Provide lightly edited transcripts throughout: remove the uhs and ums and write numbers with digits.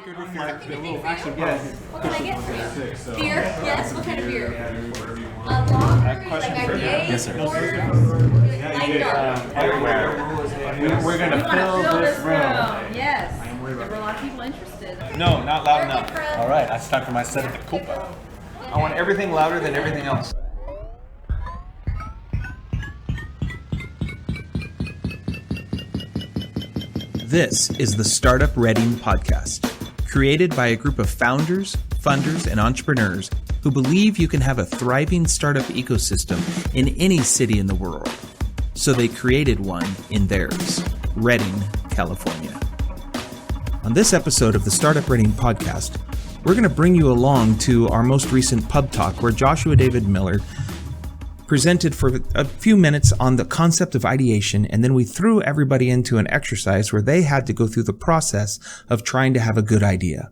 Good with your Actually, yes. What can I get for you? Beer? Yes, what kind of beer? That question Like for you. IPA? Yes, sir. Light dark. Everywhere. We're going to We want to fill this room. Yes. There were a lot of people interested. No, not loud enough. All right, it's time for my set of the Copa. I want everything louder than everything else. This is the Startup Reading Podcast, created by a group of founders, funders, and entrepreneurs who believe you can have a thriving startup ecosystem in any city in the world. So they created one in theirs, Redding, California. On this episode of the Startup Reading Podcast, we're going to bring you along to our most recent pub talk where Joshua David Miller presented for a few minutes on the concept of ideation, and then we threw everybody into an exercise where they had to go through the process of trying to have a good idea.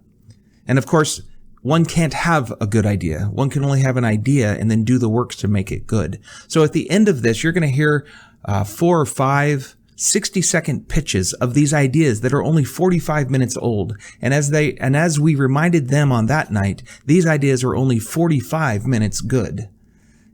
And of course, one can't have a good idea. One can only have an idea and then do the work to make it good. So at the end of this, you're going to hear 4 or 5 60-second pitches of these ideas that are only 45 minutes old. And as we reminded them on that night, these ideas are only 45 minutes good.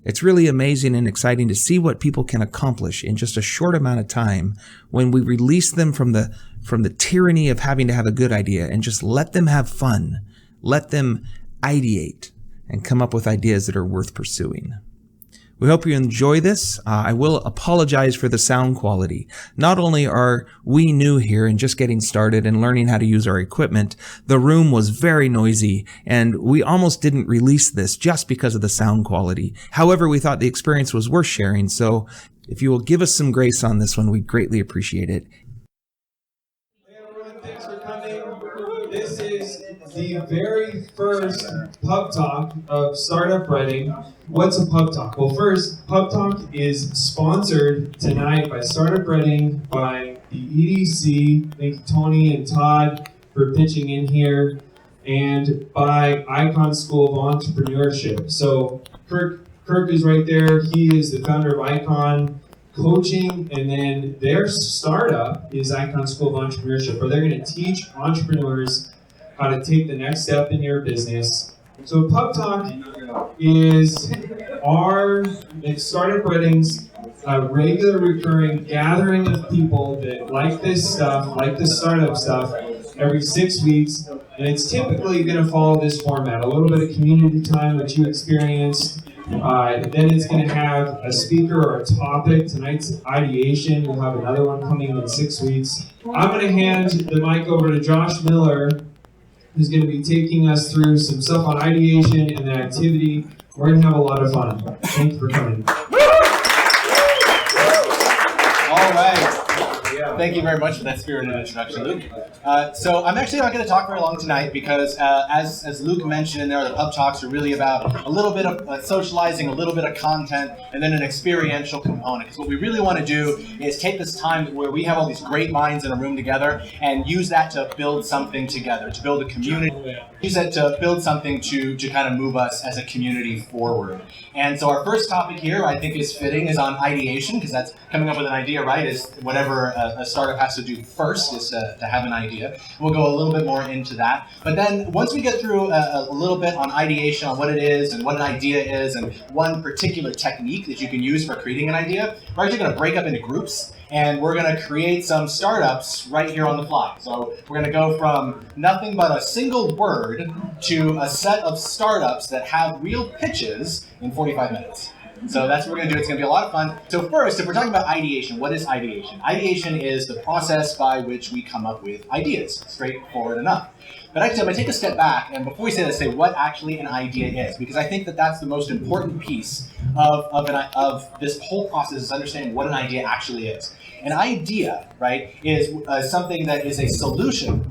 It's really amazing and exciting to see what people can accomplish in just a short amount of time when we release them from the tyranny of having to have a good idea and just let them have fun. Let them ideate and come up with ideas that are worth pursuing. We hope you enjoy this. I will apologize for the sound quality. Not only are we new here and just getting started and learning how to use our equipment, the room was very noisy and we almost didn't release this just because of the sound quality. However, we thought the experience was worth sharing. So if you will give us some grace on this one, we'd greatly appreciate it. Hey everyone, thanks for coming. This is the very first pub talk of Startup Reading. What's a pub talk? Well, first, pub talk is sponsored tonight by Startup Reading, by the EDC. Thank you, Tony and Todd, for pitching in here, and by Icon School of Entrepreneurship. So Kirk is right there. He is the founder of Icon Coaching, and then their startup is Icon School of Entrepreneurship, where they're going to teach entrepreneurs how to take the next step in your business. So Pub Talk is it's Startup Reading's regular recurring gathering of people that like this stuff, like the startup stuff, every 6 weeks. And it's typically going to follow this format, a little bit of community time, which you experienced. Then it's going to have a speaker or a topic. Tonight's ideation. We'll have another one coming in 6 weeks. I'm going to hand the mic over to Josh Miller, who's going to be taking us through some stuff on ideation and the activity. We're going to have a lot of fun. Thank you for coming. All right. Thank you very much for that spirited introduction, Luke. So I'm actually not going to talk very long tonight because, as Luke mentioned, the pub talks are really about a little bit of socializing, a little bit of content, and then an experiential component. Because what we really want to do is take this time where we have all these great minds in a room together and use that to build something together, to build a community. Use that to build something to kind of move us as a community forward. And so our first topic here, I think is fitting, is on ideation, because that's coming up with an idea, right? Is whatever a startup has to do first is to have an idea. We'll go a little bit more into that. But then once we get through a little bit on ideation, on what it is and what an idea is and one particular technique that you can use for creating an idea, we're actually going to break up into groups and we're going to create some startups right here on the fly. So we're going to go from nothing but a single word to a set of startups that have real pitches in 45 minutes. So that's what we're going to do. It's going to be a lot of fun. So first, if we're talking about ideation, what is ideation? Ideation is the process by which we come up with ideas. Straightforward enough. But actually, I'm going to take a step back, and before we say that, say what actually an idea is, because I think that that's the most important piece of this whole process, is understanding what an idea actually is. An idea, right, is something that is a solution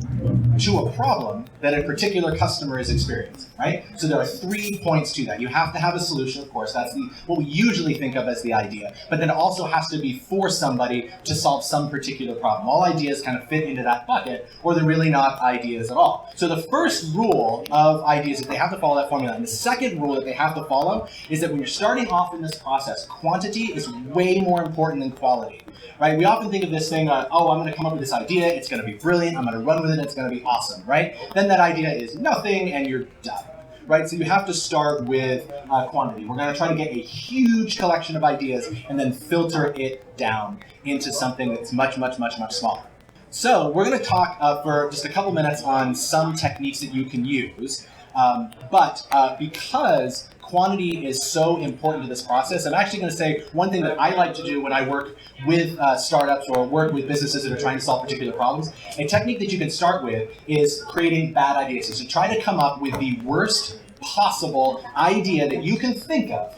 to a problem that a particular customer is experiencing, right? So there are 3 points to that. You have to have a solution, of course. That's what we usually think of as the idea. But then it also has to be for somebody to solve some particular problem. All ideas kind of fit into that bucket, or they're really not ideas at all. So the first rule of ideas is they have to follow that formula. And the second rule that they have to follow is that when you're starting off in this process, quantity is way more important than quality, right? We often think of this thing, I'm going to come up with this idea. It's going to be brilliant. I'm going to run with it. It's going to be awesome, right? Then that idea is nothing and you're done. Right, so you have to start with quantity. We're going to try to get a huge collection of ideas and then filter it down into something that's much, much, much, much smaller. So we're going to talk for just a couple minutes on some techniques that you can use. But because quantity is so important to this process, I'm actually going to say one thing that I like to do when I work with startups or work with businesses that are trying to solve particular problems. A technique that you can start with is creating bad ideas. So try to come up with the worst possible idea that you can think of.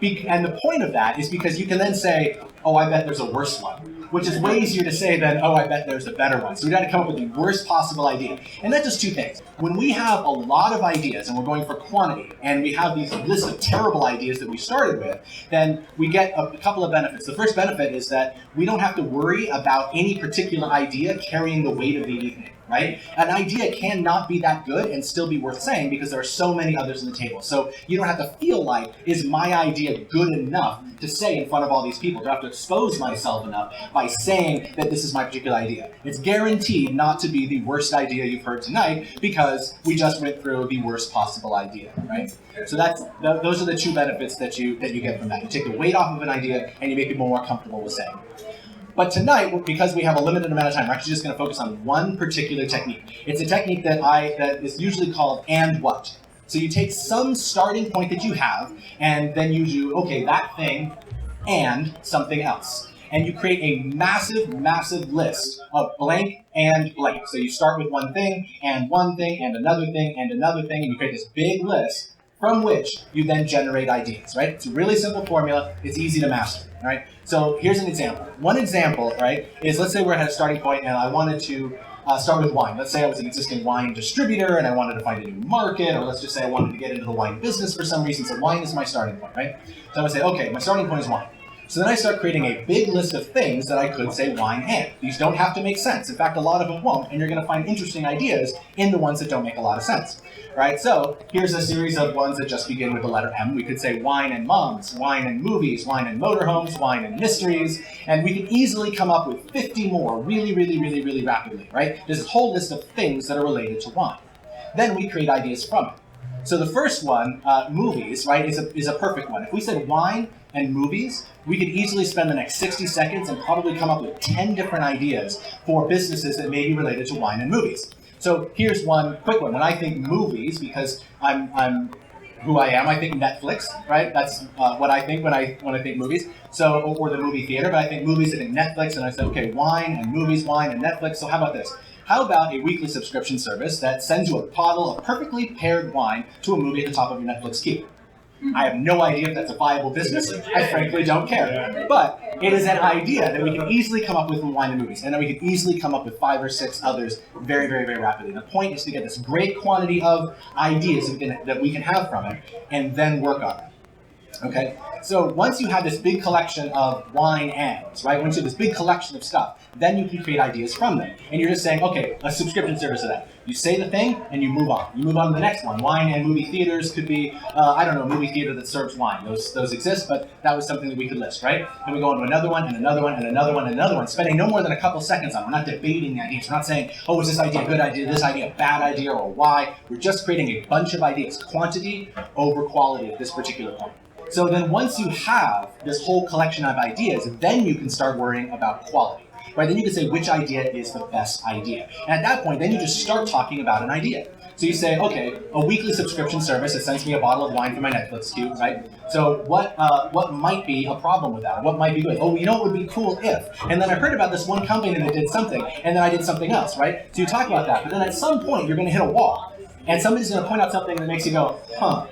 And the point of that is because you can then say, oh, I bet there's a worse one, which is way easier to say than, oh, I bet there's a better one. So we got to come up with the worst possible idea. And that does two things. When we have a lot of ideas and we're going for quantity, and we have these lists of terrible ideas that we started with, then we get a couple of benefits. The first benefit is that we don't have to worry about any particular idea carrying the weight of the evening. Right? An idea cannot be that good and still be worth saying because there are so many others on the table. So you don't have to feel like, is my idea good enough to say in front of all these people? Do I have to expose myself enough by saying that this is my particular idea? It's guaranteed not to be the worst idea you've heard tonight because we just went through the worst possible idea, right? So those are the two benefits that you get from that. You take the weight off of an idea and you make people more comfortable with saying. But tonight, because we have a limited amount of time, we're actually just going to focus on one particular technique. It's a technique that is usually called and what. So you take some starting point that you have, and then you do, okay, that thing and something else. And you create a massive, massive list of blank and blank. So you start with one thing and another thing and another thing, and you create this big list from which you then generate ideas, right? It's a really simple formula. It's easy to master, all right? So here's an example. One example, right, is let's say we're at a starting point and I wanted to start with wine. Let's say I was an existing wine distributor and I wanted to find a new market, or let's just say I wanted to get into the wine business for some reason. So wine is my starting point, right? So I'm gonna say, okay, my starting point is wine. So then I start creating a big list of things that I could say wine and. These don't have to make sense. In fact, a lot of them won't, and you're going to find interesting ideas in the ones that don't make a lot of sense. Right? So here's a series of ones that just begin with the letter M. We could say wine and moms, wine and movies, wine and motorhomes, wine and mysteries, and we could easily come up with 50 more really, really, really, really rapidly, right? There's a whole list of things that are related to wine. Then we create ideas from it. So the first one, movies, right, is a perfect one. If we said wine and movies, we could easily spend the next 60 seconds and probably come up with 10 different ideas for businesses that may be related to wine and movies. So here's one quick one. When I think movies, because I'm who I am, I think Netflix, right? That's what I think when I think movies. So, or the movie theater, but I think movies, I think Netflix, and I say, okay, wine and movies, wine and Netflix. So how about this? How about a weekly subscription service that sends you a bottle of perfectly paired wine to a movie at the top of your Netflix queue? I have no idea if that's a viable business. I frankly don't care. But it is an idea that we can easily come up with in wine and movies, and then we can easily come up with 5 or 6 others very, very, very rapidly. The point is to get this great quantity of ideas that we can have from it, and then work on it. Okay, so once you have this big collection of wine ands, right? Once you have this big collection of stuff, then you can create ideas from them. And you're just saying, okay, a subscription service of that. You say the thing and you move on. You move on to the next one. Wine and movie theaters could be, I don't know, a movie theater that serves wine. Those exist, but that was something that we could list, right? Then we go into another one and another one and another one and another one, spending no more than a couple seconds on it. We're not debating the ideas. We're not saying, oh, is this idea a good idea, this idea a bad idea, or why? We're just creating a bunch of ideas, quantity over quality at this particular point. So then once you have this whole collection of ideas, then you can start worrying about quality, right? Then you can say which idea is the best idea. And at that point, then you just start talking about an idea. So you say, okay, a weekly subscription service that sends me a bottle of wine from my Netflix queue, right? So what might be a problem with that? What might be good? Oh, you know what would be cool if? And then I heard about this one company that did something, and then I did something else, right? So you talk about that, but then at some point, you're going to hit a wall, and somebody's going to point out something that makes you go, huh.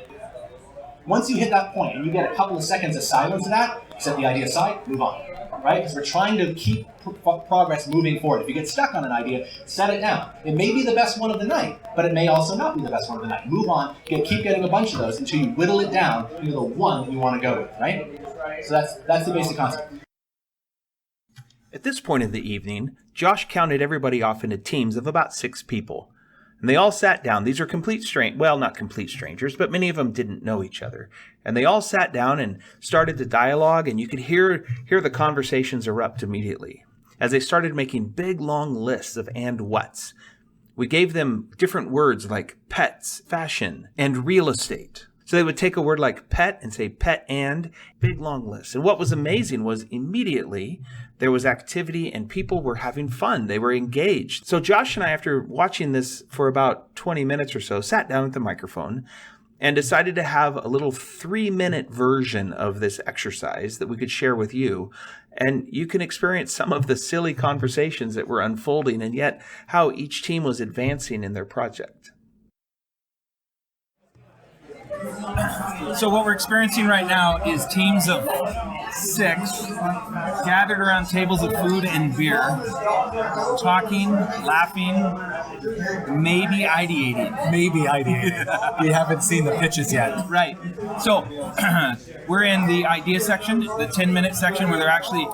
Once you hit that point and you get a couple of seconds of silence to that, set the idea aside, move on, right? Because we're trying to keep progress moving forward. If you get stuck on an idea, set it down. It may be the best one of the night, but it may also not be the best one of the night. Move on, keep getting a bunch of those until you whittle it down into the one that you want to go with, right? So that's the basic concept. At this point in the evening, Josh counted everybody off into teams of about 6 people. And they all sat down. These are not complete strangers, but many of them didn't know each other. And they all sat down and started to dialogue, and you could hear the conversations erupt immediately as they started making big, long lists of and whats. We gave them different words like pets, fashion, and real estate. So they would take a word like pet and say pet and, big long list. And what was amazing was immediately there was activity and people were having fun. They were engaged. So Josh and I, after watching this for about 20 minutes or so, sat down at the microphone and decided to have a little 3-minute version of this exercise that we could share with you. And you can experience some of the silly conversations that were unfolding and yet how each team was advancing in their project. So what we're experiencing right now is teams of 6 gathered around tables of food and beer, talking, laughing, maybe ideating. We haven't seen the pitches yet. Right. So we're in the idea section, the 10-minute section where they're actually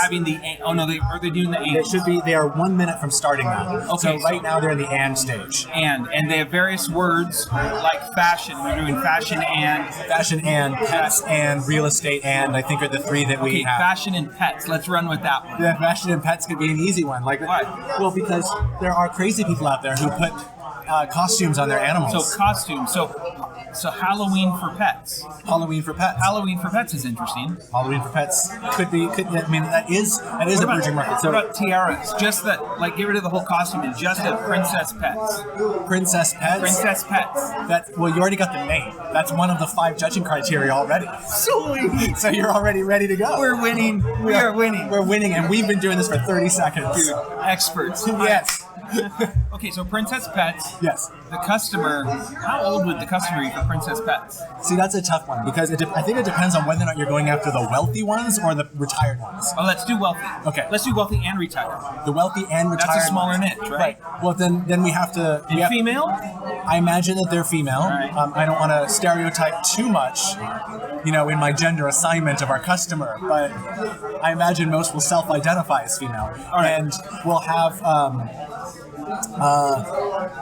having the are they doing the and? They are 1 minute from starting now. Okay. So right now they're in the and stage. And they have various words like fashion. We're doing fashion and pets and real estate and I think are the 3 that we have. Fashion and pets. Let's run with that one. Yeah, fashion and pets could be an easy one. Like, why? Well, because there are crazy people out there who put costumes on their animals. So costumes. So Halloween for pets. Halloween for pets. Halloween for pets is interesting. Halloween for pets could be. I mean, that is a emerging market. So what about tiaras? Just that, like, get rid of the whole costume and just a princess pets. Princess pets. Princess pets. Well, you already got the name. That's one of the 5 judging criteria already. Sweet. So you're already ready to go. We're winning. We are winning. We're winning, and we've been doing this for 30 seconds. Dude, experts. Yes. Okay, so Princess Pets. Yes. The customer, how old would the customer be for Princess Pets? See, that's a tough one because I think it depends on whether or not you're going after the wealthy ones or the retired ones. Oh, let's do wealthy. Okay. Let's do wealthy and retired. The wealthy and retired. That's a smaller ones. niche, right? Well, then we have to. Female? I imagine that they're female. Right. I don't want to stereotype too much, in my gender assignment of our customer, but I imagine most will self-identify as female. All right. And we'll have.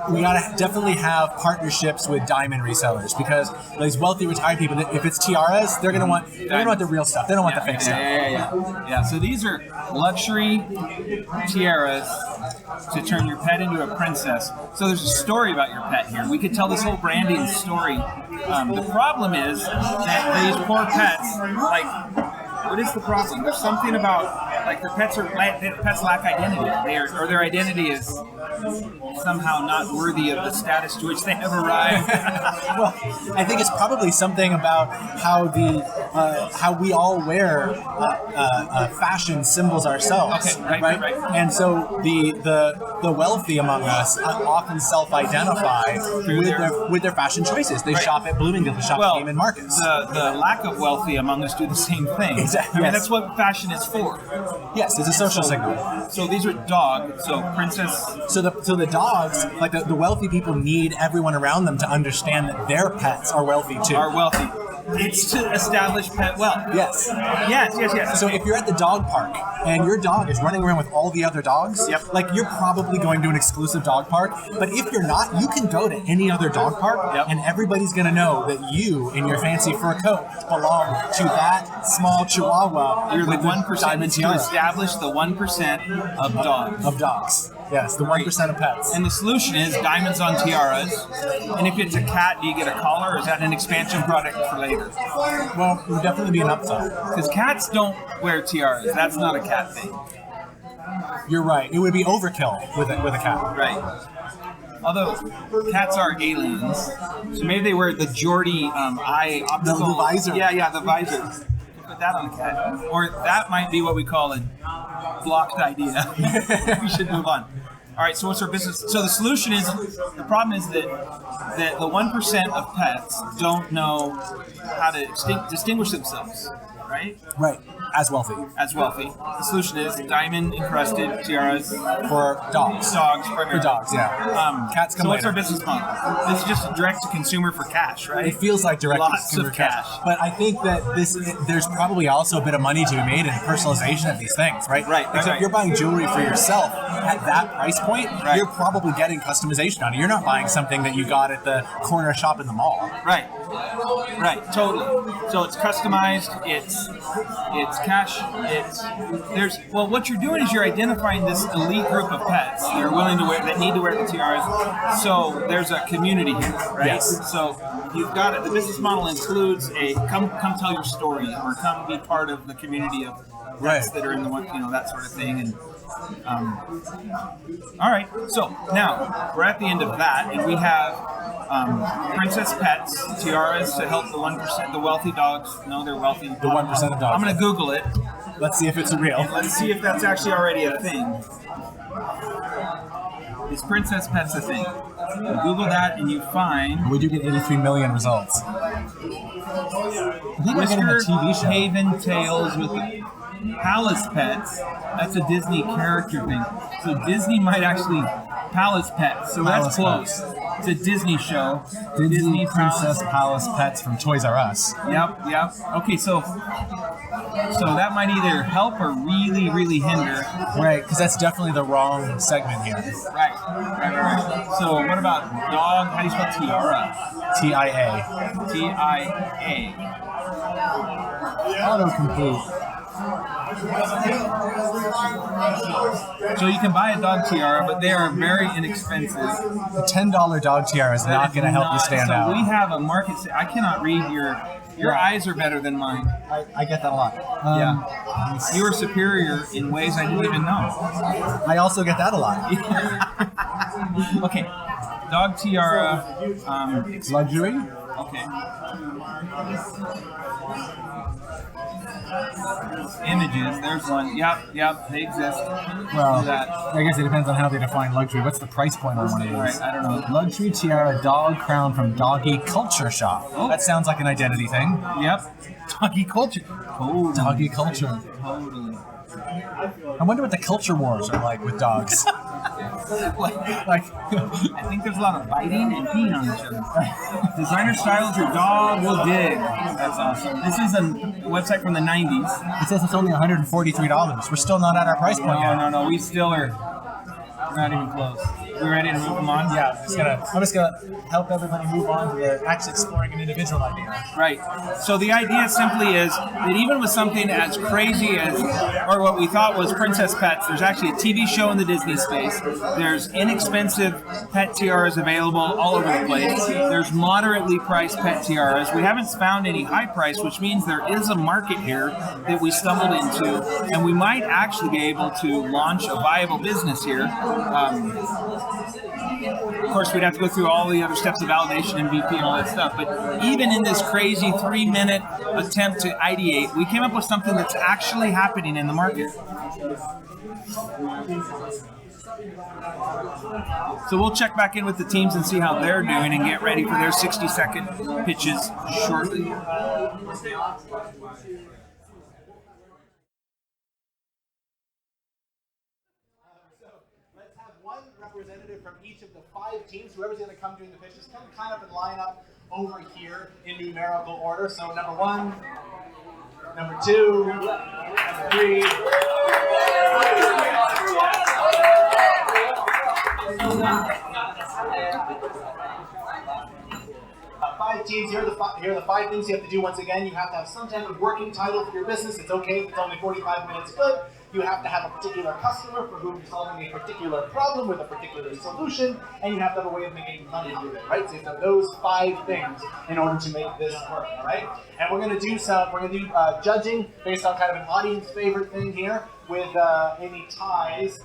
We gotta definitely have partnerships with diamond resellers because these wealthy retired people, if it's tiaras, they're gonna want the real stuff. They don't want the fake stuff. Yeah. So these are luxury tiaras to turn your pet into a princess. So there's a story about your pet here. We could tell this whole branding story. The problem is that these poor pets, what is the problem? There's something about their pets lack identity. Their identity is somehow not worthy of the status to which they have arrived. Well, I think it's probably something about how we all wear fashion symbols ourselves. Okay, right. And so the wealthy among us often self-identify with their fashion choices. They shop at Bloomingdale, they shop at Neiman Marcus. The lack of wealthy among us do the same thing. Exactly. I mean, that's what fashion is for. Yes, it's a social signal. So these are dogs. So princess. So the dogs, the wealthy people need everyone around them to understand that their pets are wealthy too. Are wealthy. It's to establish pet wealth. Yes. Yes. So if you're at the dog park and your dog is running around with all the other dogs, you're probably going to an exclusive dog park. But if you're not, you can go to any other dog park and everybody's going to know that you, in your fancy fur coat, belong to that small Chihuahua. You're the 1% diamond to tiara. establish the 1% of dogs. Of dogs. Yes, the 1% of pets. And the solution is diamonds on tiaras. And if it's a cat, do you get a collar, or is that an expansion product for later? Well, it would definitely be an upside. Because cats don't wear tiaras. That's not a cat thing. You're right. It would be overkill with a cat. Right. Although cats are aliens, so maybe they wear the Geordie eye optical. The visor. Yeah, the visor. Put that on a cat. Or that might be what we call a blocked idea. We should move on. All right, so what's our business? So the solution is, the problem is that the 1% of pets don't know how to distinguish themselves, right? Right, as wealthy. As wealthy. The solution is diamond-encrusted tiaras. For dogs. Dogs, primarily. For dogs, yeah. Cats come So what's later. our business model? This is just direct-to-consumer for cash, right? It feels like direct-to-consumer Lots of cash. But I think that there's probably also a bit of money to be made in personalization of these things, right? Right. If you're buying jewelry for yourself at that price point, you're probably getting customization on it. You're not buying something that you got at the corner shop in the mall. Right. Right, totally. So it's customized. It's cash. Well, what you're doing is you're identifying this elite group of pets that are willing to wear, that need to wear the tiaras. So there's a community here, right? Yes. So you've got it. The business model includes a come tell your story, or come be part of the community of pets that are in the one, that sort of thing. And all right, so now we're at the end of that, and we have Princess Pets tiaras to help the 1%, the wealthy dogs. No, they're wealthy. The 1% of dogs. I'm going to Google it. Let's see if it's real. Let's see if that's actually already a thing. Is Princess Pets a thing? You Google that and you find We do get 83 million results. I think we're getting a Whisker TV show. Haven Tales with Palace Pets. That's a Disney character thing. So Disney might actually Palace Pets. So Palace that's close. Pets. It's a Disney show. Disney Princess Palace Pets from Toys R Us. Yep. Okay, so that might either help or really, really hinder. Right, because that's definitely the wrong segment here. Right. So what about dog? How do you spell tiara? TIA. TIA. Autocomplete. So you can buy a dog tiara, but they are very inexpensive. A $10 dog tiara is not going to help you stand so out. We have a market. I cannot read your eyes are better than mine. I get that a lot. Yeah, you are superior in ways I didn't even know. I also get that a lot. Okay, dog tiara. Luxury? Okay. Images. There's one. Yep. They exist. Well, That. I guess it depends on how they define luxury. What's the price point on one of these? Right, I don't know. Luxury tiara dog crown from Doggy Culture Shop. Oh. That sounds like an identity thing. Yep. Doggy culture. Totally. Doggy culture. Totally. I wonder what the culture wars are like with dogs. like, I think there's a lot of biting and peeing on each other. Designer styles your dog will dig. That's awesome. This is a website from the 90s. it says it's only $143. We're still not at our price point yet. No. We still are not even close. We ready to move them on? Yeah, I'm just gonna help everybody move on to the actually exploring an individual idea. Right. So the idea simply is that even with something as crazy as, or what we thought was Princess Pets, there's actually a TV show in the Disney space. There's inexpensive pet tiaras available all over the place. There's moderately priced pet tiaras. We haven't found any high price, which means there is a market here that we stumbled into, and we might actually be able to launch a viable business here. Of course, we'd have to go through all the other steps of validation and VP and all that stuff. But even in this crazy 3-minute attempt to ideate, we came up with something that's actually happening in the market. So we'll check back in with the teams and see how they're doing and get ready for their 60-second pitches shortly. Representative from each of the 5 teams. Whoever's going to come during the pitches, come kind of and line up over here in numerical order. So number 1, number 2, number 3. 5 teams. Here are the 5 things you have to do. Once again, you have to have some type of working title for your business. It's okay if it's only 45 minutes good. You have to have a particular customer for whom you're solving a particular problem with a particular solution, and you have to have a way of making money with it, right? So you have those 5 things in order to make this work, all right? And we're going to do judging based on kind of an audience favorite thing here, with any ties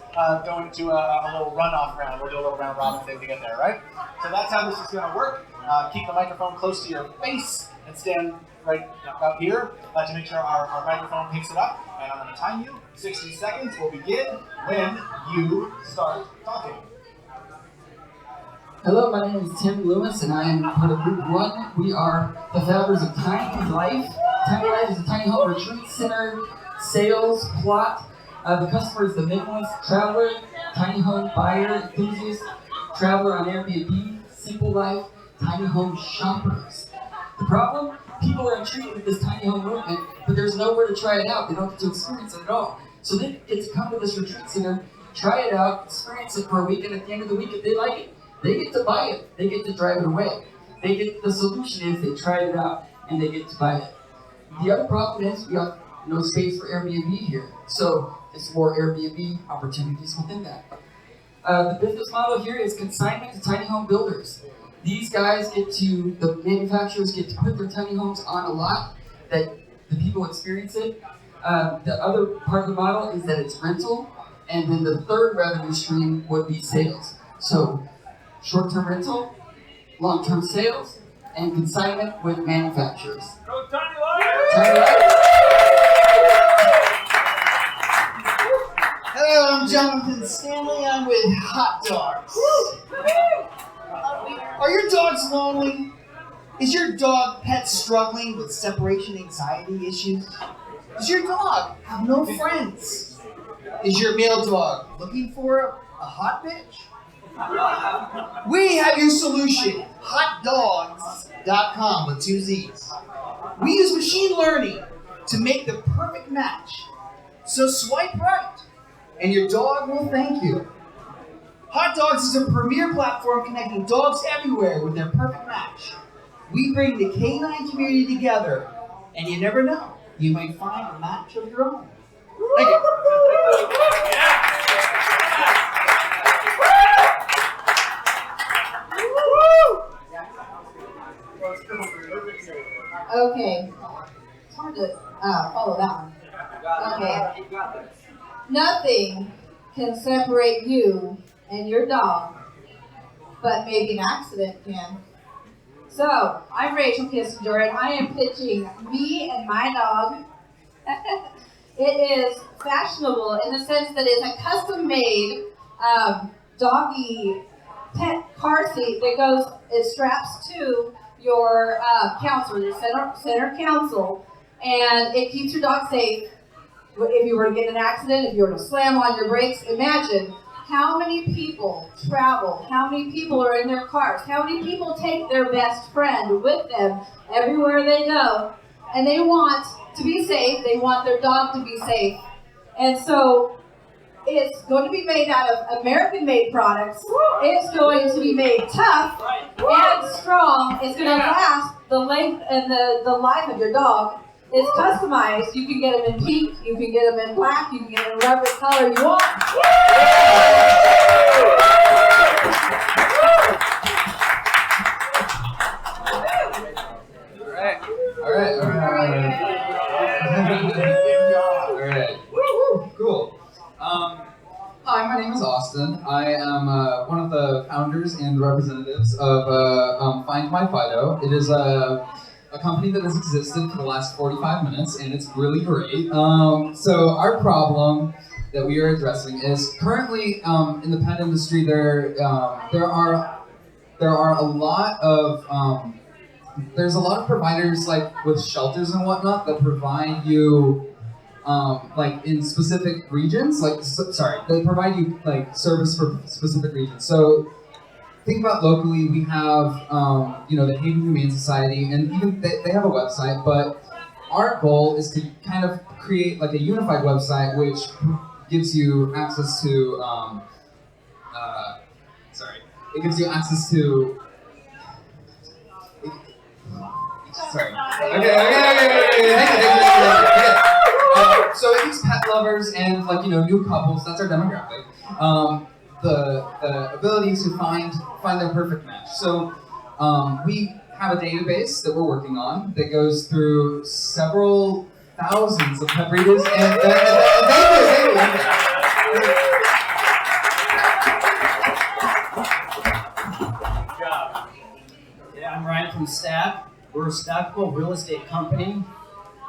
going to a little runoff round. We'll do a little round robin thing to get there, right? So that's how this is going to work. Keep the microphone close to your face and stand right up here to make sure our microphone picks it up. And I'm going to time you. 60 seconds will begin when you start talking. Hello, my name is Tim Lewis, and I am part of Group 1. We are the founders of Tiny Life. Tiny Life is a tiny home retreat center, sales, plot. The customer is the Midwest traveler, tiny home buyer, enthusiast, traveler on Airbnb, simple life, tiny home shoppers. The problem? People are intrigued with this tiny home movement, but there's nowhere to try it out. They don't get to experience it at all. So they get to come to this retreat center, try it out, experience it for a week, and at the end of the week, if they like it, they get to buy it. They get to drive it away. they get the solution is they try it out and they get to buy it. The other problem is we have no space for Airbnb here, so it's more Airbnb opportunities within that. The business model here is consignment to tiny home builders. These guys the manufacturers get to put their tiny homes on a lot that the people experience it. The other part of the model is that it's rental, and then the third revenue stream would be sales. So short-term rental, long-term sales, and consignment with manufacturers. Go Tiny Life! Tiny Life. Hello, I'm Jonathan Stanley. I'm with Hot Dogs. Are your dogs lonely? Is your dog pet struggling with separation anxiety issues? Does your dog have no friends? Is your male dog looking for a hot bitch? We have your solution, hotdogs.com with 2 Z's. We use machine learning to make the perfect match. So swipe right, and your dog will thank you. Hot Dogs is a premier platform connecting dogs everywhere with their perfect match. We bring the canine community together, and you never know, you might find a match of your own. Thank you. Okay. It's hard to follow that one. Okay. Nothing can separate you and your dog, but maybe an accident can. So, I'm Rachel Kissinger, and I am pitching Me and My Dog. It is fashionable in the sense that it's a custom-made doggy pet car seat that it straps to your counselor, your center console, and it keeps your dog safe. If you were to get in an accident, if you were to slam on your brakes, imagine how many people travel, how many people are in their cars, how many people take their best friend with them everywhere they go, and they want to be safe, they want their dog to be safe. And so it's going to be made out of American-made products. It's going to be made tough and strong. It's going to last the length and the life of your dog. It's customized. You can get them in pink, you can get them in black, you can get them in whatever color you want. All right. Cool. Hi, my name is Austin. I am one of the founders and representatives of Find My Fido. It is a company that has existed for the last 45 minutes, and it's really great. So our problem that we are addressing is currently in the pet industry there are a lot of there's a lot of providers like with shelters and whatnot that provide you like in specific regions, they provide you like service for specific regions. So think about locally, we have the Haven Humane Society, and even they have a website, but our goal is to kind of create like a unified website which gives you access to it gives you access to so it gives pet lovers and new couples, that's our demographic, the ability to find their perfect match. So we have a database that we're working on that goes through several thousands of pet breeders, and I'm Ryan from Stack. We're a stackable real estate company.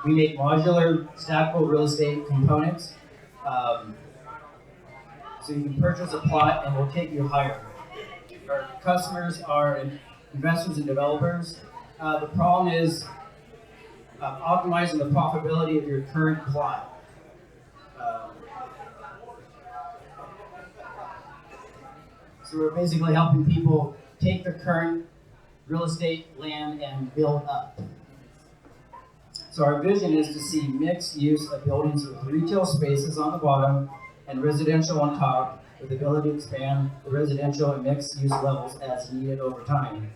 We make modular stackable real estate components. So you can purchase a plot and we'll take you higher. Our customers are investors and developers. The problem is optimizing the profitability of your current plot. So we're basically helping people take their current real estate land and build up. So our vision is to see mixed use of buildings with retail spaces on the bottom and residential on top, with the ability to expand the residential and mixed use levels as needed over time.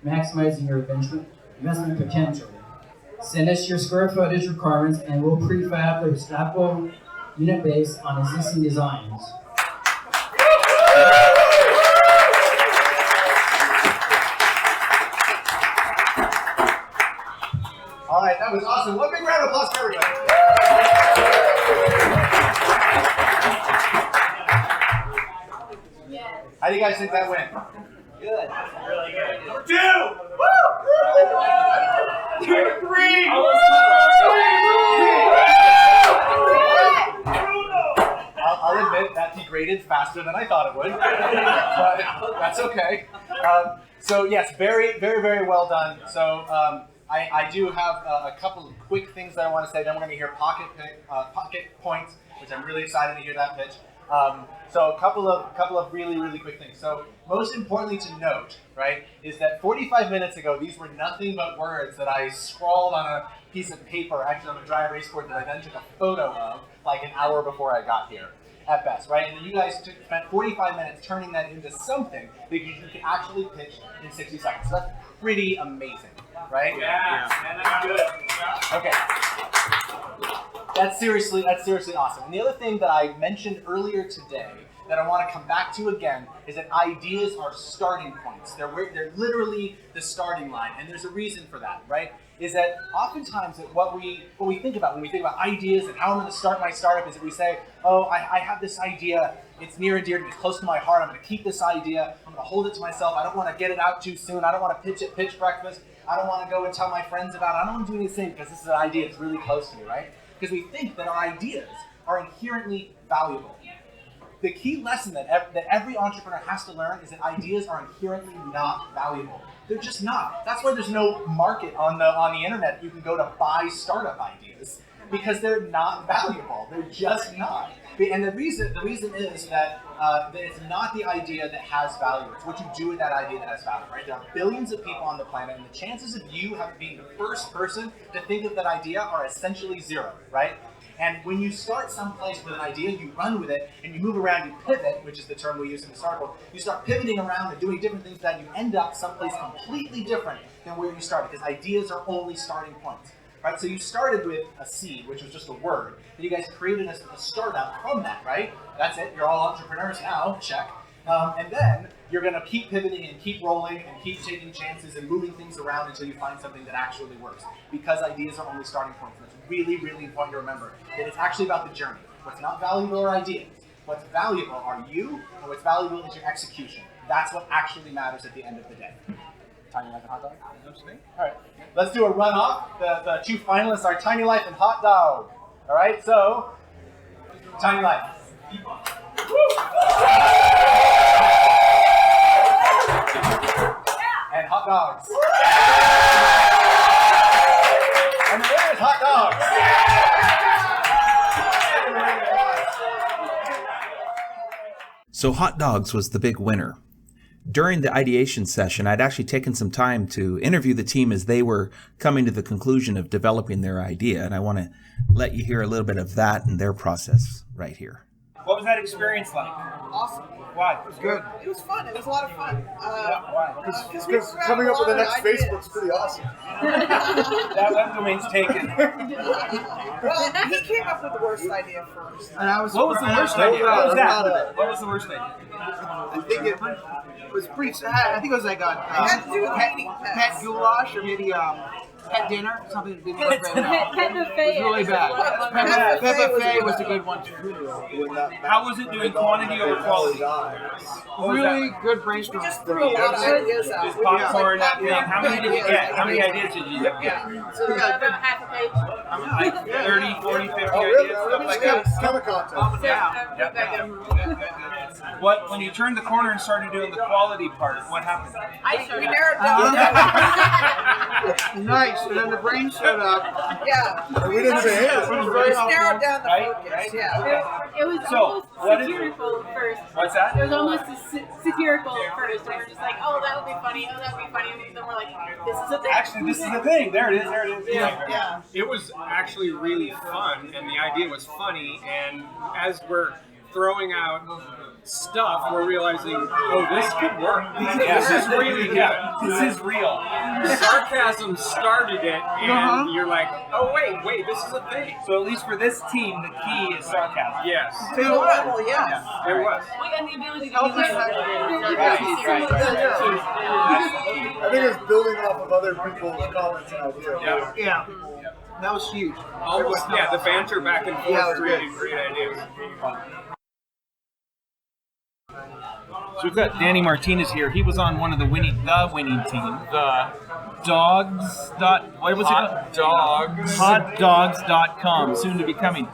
maximizing your investment potential. Send us your square footage requirements and we'll prefab the stackable unit base on existing designs. All right, that was awesome. One big round of applause for everybody. How do you guys think that went? Good. Really good. Number 2! Woo! Number 3! I'll admit that degraded faster than I thought it would, but that's okay. So yes, very, very, very well done. So I do have a couple of quick things that I want to say. Then we're going to hear pocket points, which I'm really excited to hear that pitch. So a couple of really, really quick things. So most importantly to note, right, is that 45 minutes ago, these were nothing but words that I scrawled on a piece of paper, actually on a dry erase board that I then took a photo of like an hour before I got here, at best, right? And then you guys spent 45 minutes turning that into something that you can actually pitch in 60 seconds. So that's pretty amazing, right? Yeah. That's good. Okay. That's seriously awesome. And the other thing that I mentioned earlier today that I want to come back to again is that ideas are starting points. They're literally the starting line, and there's a reason for that, right? Is that oftentimes that what we think about when we think about ideas and how I'm going to start my startup is that we say, oh, I have this idea, it's near and dear to me, close to my heart, I'm going to keep this idea, I'm going to hold it to myself, I don't want to get it out too soon, I don't want to pitch at pitch breakfast, I don't want to go and tell my friends about it, I don't want to do anything because this is an idea that's really close to me, right? Because we think that our ideas are inherently valuable. The key lesson that every entrepreneur has to learn is that ideas are inherently not valuable. They're just not. That's why there's no market on the internet you can go to buy startup ideas, because they're not valuable. They're just not. And the reason is that it's not the idea that has value. It's what you do with that idea that has value, right? There are billions of people on the planet, and the chances of you being the first person to think of that idea are essentially zero, right? And when you start someplace with an idea, you run with it, and you move around, you pivot, which is the term we use in the startup world. You start pivoting around and doing different things that you end up someplace completely different than where you started, because ideas are only starting points. Right? So you started with a seed, which was just a word, and you guys created a startup from that, right? That's it. You're all entrepreneurs now. Check. And then you're going to keep pivoting and keep rolling and keep taking chances and moving things around until you find something that actually works, because ideas are only starting points. And it's really, really important to remember that it's actually about the journey. What's not valuable are ideas. What's valuable are you, and what's valuable is your execution. That's what actually matters at the end of the day. Tiny Life and Hot Dog? All right. Let's do a runoff. The two finalists are Tiny Life and Hot Dog. All right, so Tiny Life. And Hot Dogs. And the winner is Hot Dogs. So Hot Dogs was the big winner. During the ideation session, I'd actually taken some time to interview the team as they were coming to the conclusion of developing their idea, and I want to let you hear a little bit of that and their process right here. What was that experience like? Awesome. Why? It was good. It was fun. It was a lot of fun. Why? Because coming up with the next Facebook's pretty awesome. That web domain's taken. Well, he came up with the worst idea first. And what was the worst idea? What was that? What was the worst idea? I think it was pretty sad. I think it was like a pet goulash or maybe pet dinner, something that didn't work very well. Pet buffet. It was really bad. Pet buffet was a good one too. How was it doing quantity over quality? Really good brainstorm. We just threw a lot of ideas out. Just popcorn, that thing. How many did you get? How many ideas did you get? So we got about half a page. Like 30, 40, 50 ideas, stuff like that. Cover content. What, when you turned the corner and started doing the quality part, what happened? We narrowed down. Nice. And then the brain showed up. Yeah. We didn't say it. We narrowed down the focus. Right? Yeah. It was So, almost what is- satirical at first. What's that? It was almost satirical at first. And we're just like, oh, that would be funny. Oh, that would be funny. And then we're like, this is a thing. Actually, this is the thing. There it is. There it is. Yeah. It was actually really fun, and the idea was funny. And as we're throwing out stuff, we're realizing, oh, this could work. This is really good. This is real. Sarcasm started it, and you're like, oh, wait, this is a thing. So at least for this team, the key is sarcasm. Yes. It was. Yes. It was. Wait, and the ability to I think it's building off of other people's comments and ideas. Yeah. That was huge. Almost, the banter back and forth created great ideas. So we've got Danny Martinez here. He was on one of the winning team. The Dogs. What was it? Hotdogs.com, soon to be coming.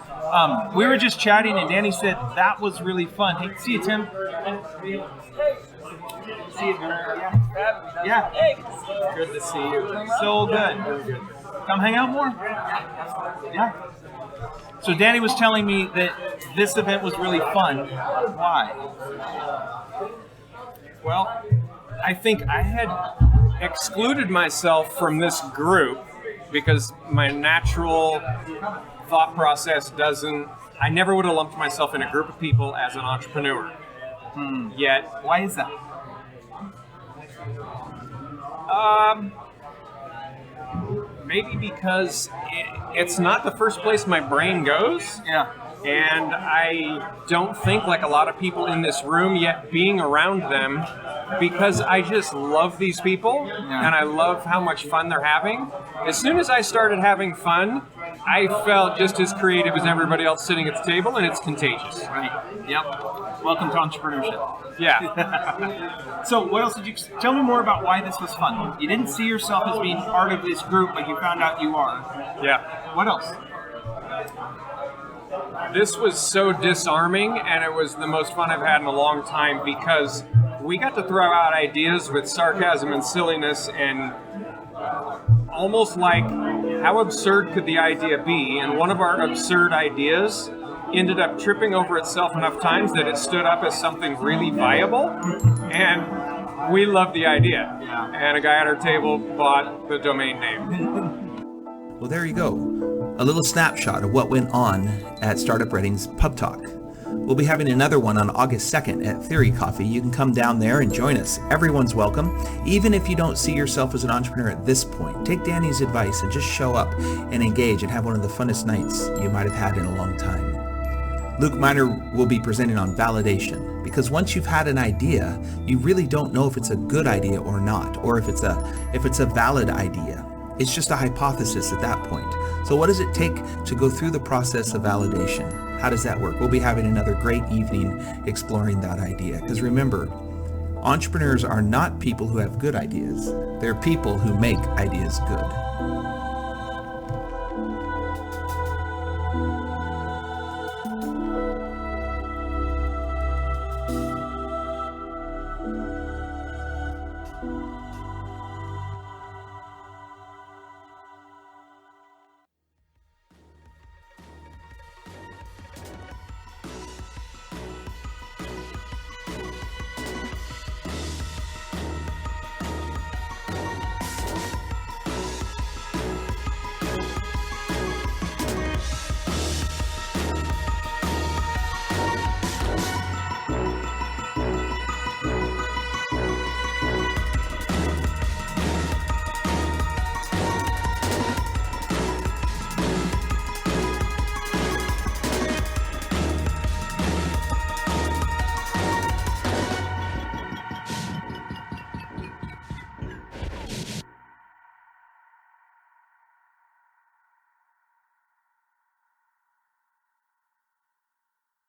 We were just chatting, and Danny said that was really fun. Hey, see you, Tim. See you, yeah. Good to see you. So good. Come hang out more. Yeah. So Danny was telling me that this event was really fun. Why? Well, I think I had excluded myself from this group because my natural thought process I never would have lumped myself in a group of people as an entrepreneur. Yet, why is that? Maybe because it's not the first place my brain goes. Yeah. And I don't think like a lot of people in this room, yet being around them, because I just love these people and I love how much fun they're having. As soon as I started having fun, I felt just as creative as everybody else sitting at the table, and it's contagious. Right. Yep. Welcome to entrepreneurship. Yeah. So what else did you tell me more about why this was fun? You didn't see yourself as being part of this group, but you found out you are. Yeah. What else? This was so disarming, and it was the most fun I've had in a long time because we got to throw out ideas with sarcasm and silliness and almost like how absurd could the idea be? And one of our absurd ideas ended up tripping over itself enough times that it stood up as something really viable, and we loved the idea. And a guy at our table bought the domain name. Well, there you go. A little snapshot of what went on at Startup Reading's Pub Talk. We'll be having another one on August 2nd at Theory Coffee. You can come down there and join us. Everyone's welcome. Even if you don't see yourself as an entrepreneur at this point, take Danny's advice and just show up and engage and have one of the funnest nights you might have had in a long time. Luke Miner will be presenting on validation, because once you've had an idea, you really don't know if it's a good idea or not, or if it's a valid idea. It's just a hypothesis at that point. So what does it take to go through the process of validation? How does that work? We'll be having another great evening exploring that idea. Because remember, entrepreneurs are not people who have good ideas. They're people who make ideas good.